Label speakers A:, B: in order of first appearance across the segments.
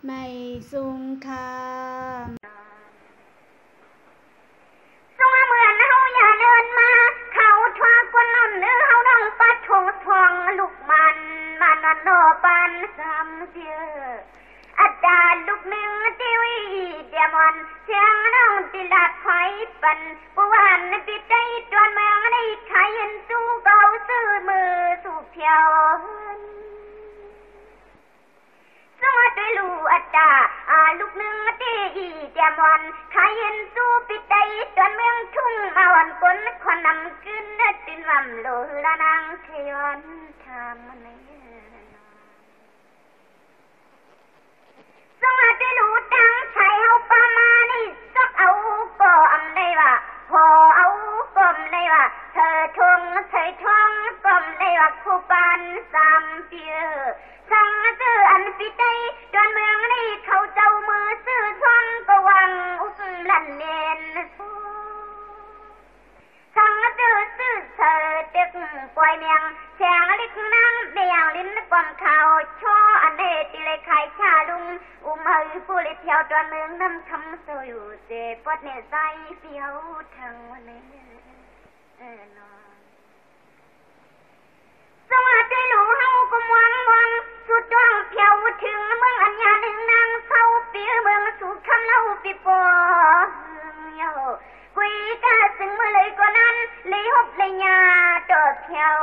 A: ไม่สุงคาม
B: สงเหมือนเฮาอย่าเดินมาเขาทว่าคนนั่นเฮาต้องปัดทงทองลูกมันโนปันซ้ำเสืออาจารย์ลูกหนึ่งทีวีเดียมอนเสียงน้องติลาดไฟปันผู้วันปิดใจจวนเมืองได้ขายเห็นสู้เก่าซื้อมือสู้เพียวสวัสดีลูกอาจารย์ลูกหนึ่งทีวีเดียมอนขายเห็นสู้ปิดใจจวนเมืองทุ่งมาวันคนคนนำขึ้นตินลำโลละนางเทวันทำมันสวัสดีลูกดังใช้เอาประมาณนี้สักเอาก็อำได้ว่าพอเอาก็อำได้ว่าเธอทวงก็อำได้ว่าคู่ปานสามเปียสั่งซื้ออันปิได้จนเมืองนี้เขาเจ้ามือซื้อท่องก็วังอุ้มลั่นเล่นสั่งซื้อเธอเด็กปล่อยเมียงแฉงลิกนั่งเดียงลิ้นกวมข่าวช่ออันเดติเลยไข่ชาลุงอุ้มเฮยผู้ลิเที่ยวจนเมืองน้ำคำโซอยู่เจ็บปวดเนื้อใจเฟี้ยวทั้งวันนี้นอนสวัสดีลูกเฮาก็มองสุดดวงเพียวถึงเมืองอัญญาหนึ่งนางเศร้าปีเมืองสู่คำเล่าปีปอคุยกันซึ่งเมื่อเลยกว่านั้นเลยหบเลยยาตอดเที่ยว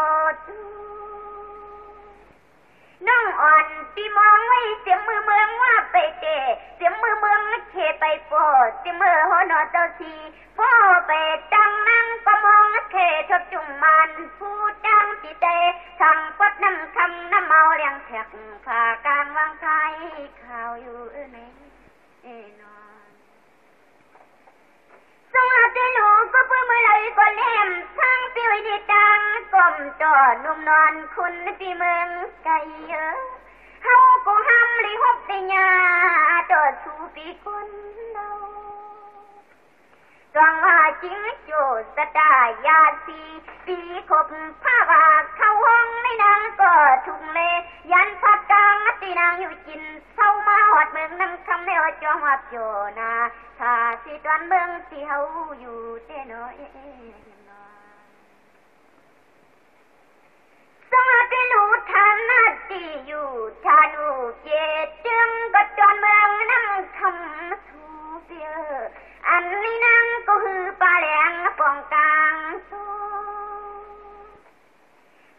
B: น้องอ่อนปีมองไว้เสียงมือเมืองว่าไปเตะเสียงมือเมืองเขไปปอดเสียงมือหัวนอเจ้าทีพ่อไปจังนั่งก็มองเขทบจุ่มมันผู้จังปีเตะสั่งปัดน้ำคำน้ำเมาเลี้ยงแขกผ่ากลางวางไทยข่าวอยู่ในนอนสวัสดีลูกก็เพิ่งเมื่อไรก็เล่มทั้งปีวิธีดังก้มจ่อนุ่มนอนคุณปีเมืองไกลเยอะเฮาก็ห้ำลิฮบได้ยาจอดสู่ปีคนเราจวงว่าจริงโจสตายาสีปีคบผ้าบาเข้าห้องในนางก็ทุ่งเลยันพัดกลางตีนางอยู่กินเศร้ามาหอดเมืองน้ำคำในหัวจอหับโจนาถ้าสิตวันเบิ่งที่เฮาอยู่เต้น้อยสวัสดีลูกท่านนาตีอยู่ท่านูเจจึงก็จอนเมืองน้ำคำสูเปียอันนี้นางก็คือปลาแหลงปองกลาง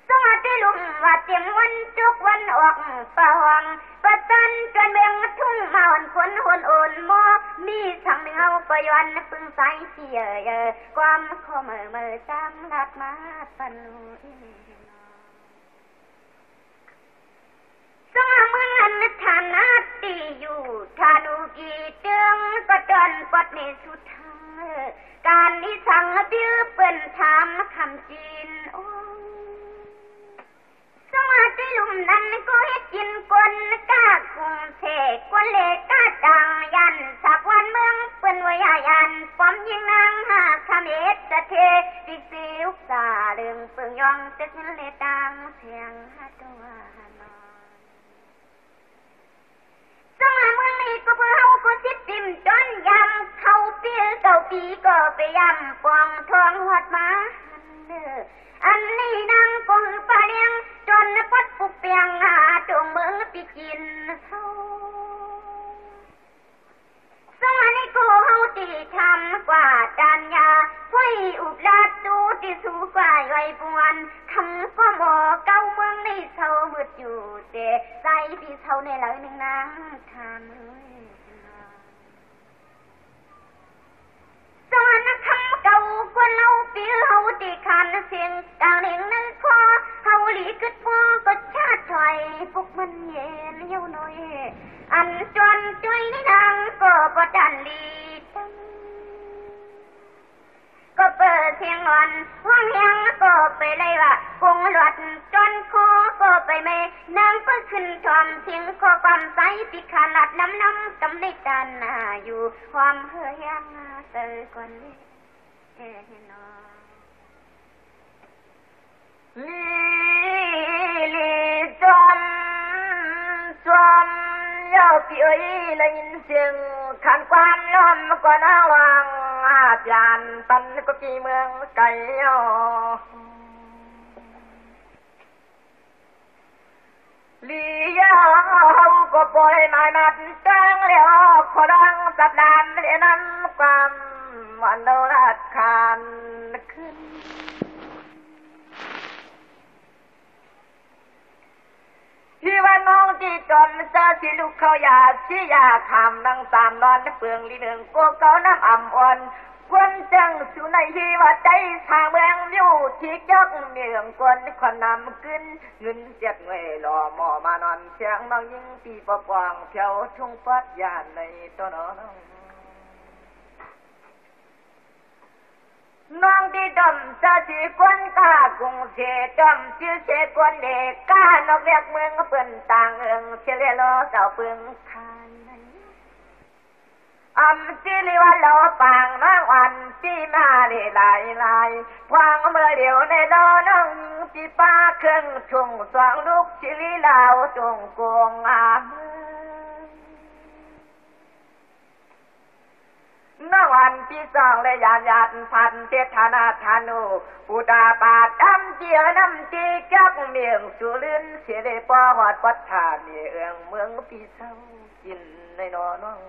B: สวัสดีลุงว่าเตรียมวันจุกวันออกปะวังประจันจนเมืองทุ่งมาวันคนหุ่นอ่อนมอมีสังเงาก็ย้อนปึงใสเสียความขอเมื่อจำลัดมาปนุสงเมืองฐานะตีอยู่ธานุกีเจืองก็จนปดในสุดทางการนี้สั่งบิ้วเปิ้นถามคำจีนสวัสดีลุมนั้นก็เฮ็ดกินคนก้ากรุงเทพคนเล็กก้าดังยันสักวันเมืองเปิ้นวายายันป้อมยิงนางหาคำเอ็ดเทติสิอุกษาเรื่องเปิงยองเต็กเลตังเสียงฮัตวานสงเมืองนี้ก็เพื่อเฮาก็สิติ่มจนยำเข้าปีเก่าปีก็ไปยำปองทองหอดมาอันนี้นางก็หือปลาเลี้ยงจนปัดปุกเปียงจงเมืองปีกินเฮาสงนี้ก็เฮาตีทำกว่าจานยาไฟอุบลาดูที่สูกว่าไว้ปวนคำก็หมอเก้าเมืองในเศร้ามืดอยู่เตะใจที่เศร้าในหลังหนึ่งนางทำสวรรค์คำเก่าคนเล่าปีเฮาตีคันเสียงกลางเลียงนั้นพอเฮาหลีกึดพอก็ชาติถอยพวกมันเย็นเย้าน้อยอันจวนจุยในนางก็บ่ดันลีตังก็เปิดเสียงอ่อนห้องยังก็ไปเลยว่ากงหลวดจนคอก็ไปไม่นางก็ขึ้นทอมเสียงคอความใสปิขาลัดน้ำกำได้กันอยู่ความเฮือยังเตยก่อนนอลีจอม สวมย giờ kỹ ấy lên xiềng khăn quan lom còn áo hoàng dàn tân có kỳ mương cày lý không có bồi mài mặt trăng liệu khó đang sắp làm để năm quanวันโดราคานขึ้นที่ว่าน้องที่จอมเจ้าที่ลูกเขาอยากชี้อยากทำนั่งตามนอนเปลืองลีหนึ่งโกเก่าน้ำอ่ำอ่อนคนจังสู่ในที่ว่าใจทางเมืองอยู่ที่ยกเมืองคนนำขึ้นเงินเจ็ดเงยหล่อหมอมานอนเสียงน้องยิ่งปีปะปองเที่ยวทุ่งปัดยานในตัวน้องน้องที่ดมจะจีกวนกากุงเสดมชื่อเสกวนเด็กกานกเรียกเมืองเปิ่นต่างเอิงเชลโลเจ้าเปิงคายจิลิวันโลปังน้องวันที่มาลายพวางเมื่อเดียวในโลน้องจีป้าเครื่องชุ่งสองลูกชิลิลาวจงกวงน้องวันที่สองเลยยานพันเทธนาธานุอุดาบาดดำเจียน้ำจีจักเมียงสุรินเสียได้ปอหอดปัดถาเมียงเมืองปีเศร้ากินในน้อง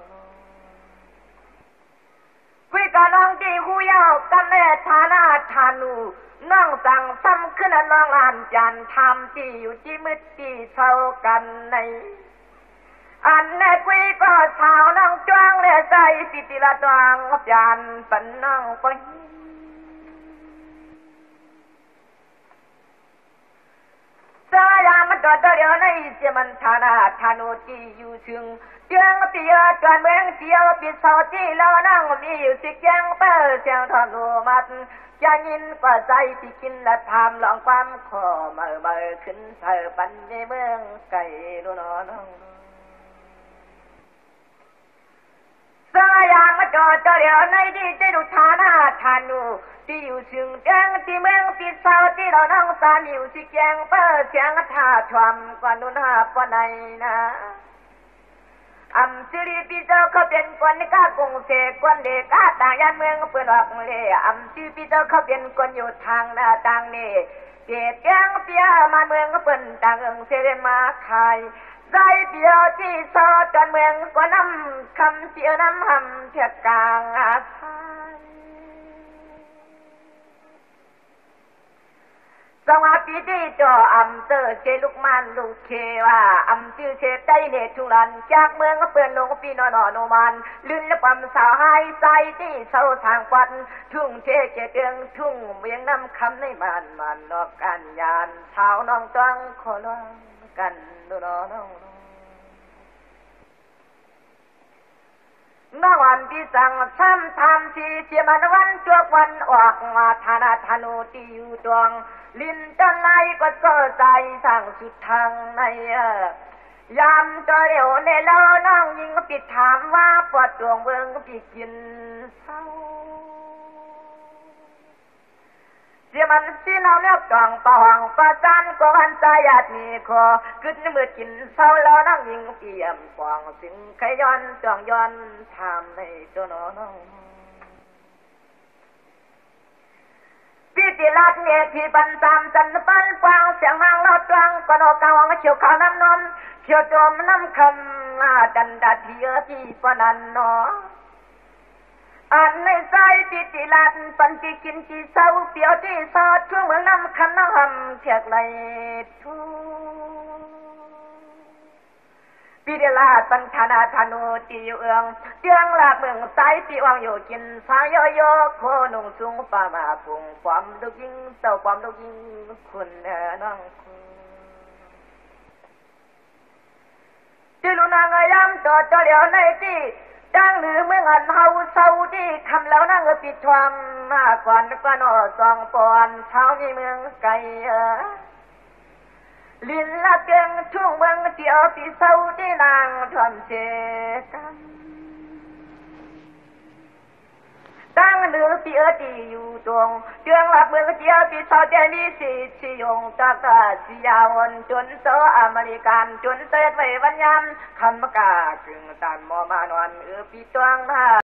B: คุยกับน้องที่คุยเอากันเลยธนาธานุน้องสั่งซ้ำขึ้นน้องลานจันทำที่อยู่ที่มืดที่เศร้ากันในอันในคุยก็สาวน้องจ้วงเลยใจสิติละดวงจันปันน้องไปสายามันตัวเดียวในเจมันธนาธานุที่อยู่ถึงเจียงปียจวนเมืองเจียวปีเสาที่เรานั่งมีอยู่สิเกียงเปิดเสียงทอนูมัดจะยินกว่าใจที่กินและทำลองความขอเมื่อขึ้นเธอปันในเมืองไก่ดูน้องสายามาจอดเดียวในที่เจดุธานาธานุที่อยู่ถึงเจียงที่เมืองปีเสาที่เรานั่งสามีอยู่สิเกียงเปิดเสียงท่าชวมกว่านุ่นหาปนายนะสิริปีเจ้าเขาเป็นคนกล้ากงเสกคนเด็กก้าต่างยันเมืองเปิดออกเลยสิริปีเจ้าเขาเป็นคนอยู่ทางหน้าต่างนี่เปียกยังเปียมาเมืองเปิดต่างเอิงเสด็จมาขายใจเปียวที่ซอจนเมืองก็น้ำคำเสียน้ำหำเทียกลางอาคารสวัสดีที่จอเตอร์เชลุกมันลูกเคว่าชื่อเชได้เนทุลันจากเมืองเปื่อนลงปีนอนมันลื่นและปั๊มสาวหายใจที่เศร้าทางปันทุ่งเชเจเดืองทุ่งเวียงน้ำคำในมันนอกกันยานเท้าน้องจังขอร้องกันดูน้องเมื่อวันที่สั่งซ้ำทำทีเสียมันวันจวกวันออกมาธนาธนูที่อยู่ดวงลิ้นจนไหลก็โซ่ใจสั่งสุดทางในยามตัวเดียวในเล่าน้องยิงปิดถามว่าปวดดวงเบืองปีกินเศร้าเสียมันสีน้ำเลือกจองปองประจันก็วันใจหยาดมีคอขึ้นมือกินเศร้าแล้วน้องยิงเปี่ยมปองสิ่งขย้อนจองย้อนทำในตัวน้องพิธีรัตเนที่ปันตามจันปันกวางเสียงนางรถกลางกนกกาวเขียวขาวน้ำนมเขียวจมน้ำคำดันดาเทียที่ปนันนออันในใจพิธีรัตปันที่กินที่เศร้าเปียวที่สอดช่วงเมืองน้ำคำน้ำหำเทียกไหลทูพิธีลาปันธนาธนูตีเอืองเจืองลาเมืองสายตีวังอยู่กินสายโยโคนุ่งสูงป่ามาปุ่งความดุกิงเต่าความดุกิงคุณน้องคุณที่ลุนางย้ำต่อเดียวในที่ดังหรือเมื่องันเฮาเศร้าที่คำแล้วนั่งปิดทวมมาก่อนก็นอสองปอนเช้าในเมืองไก่ลินละเตียงทุ่งเมืองเดียวที่เศร้าที่นางทำเจกันต
C: ตั้งเนื้อปีตีอยู่ตรงเดืองหลับเมืองเจียวปีชาวเจมีสิชิยงจากตาสิยาวนจนโซอเมริกันจนเตยไว้วันยำคำกากึ่งตันมอมานวันปีตวงมา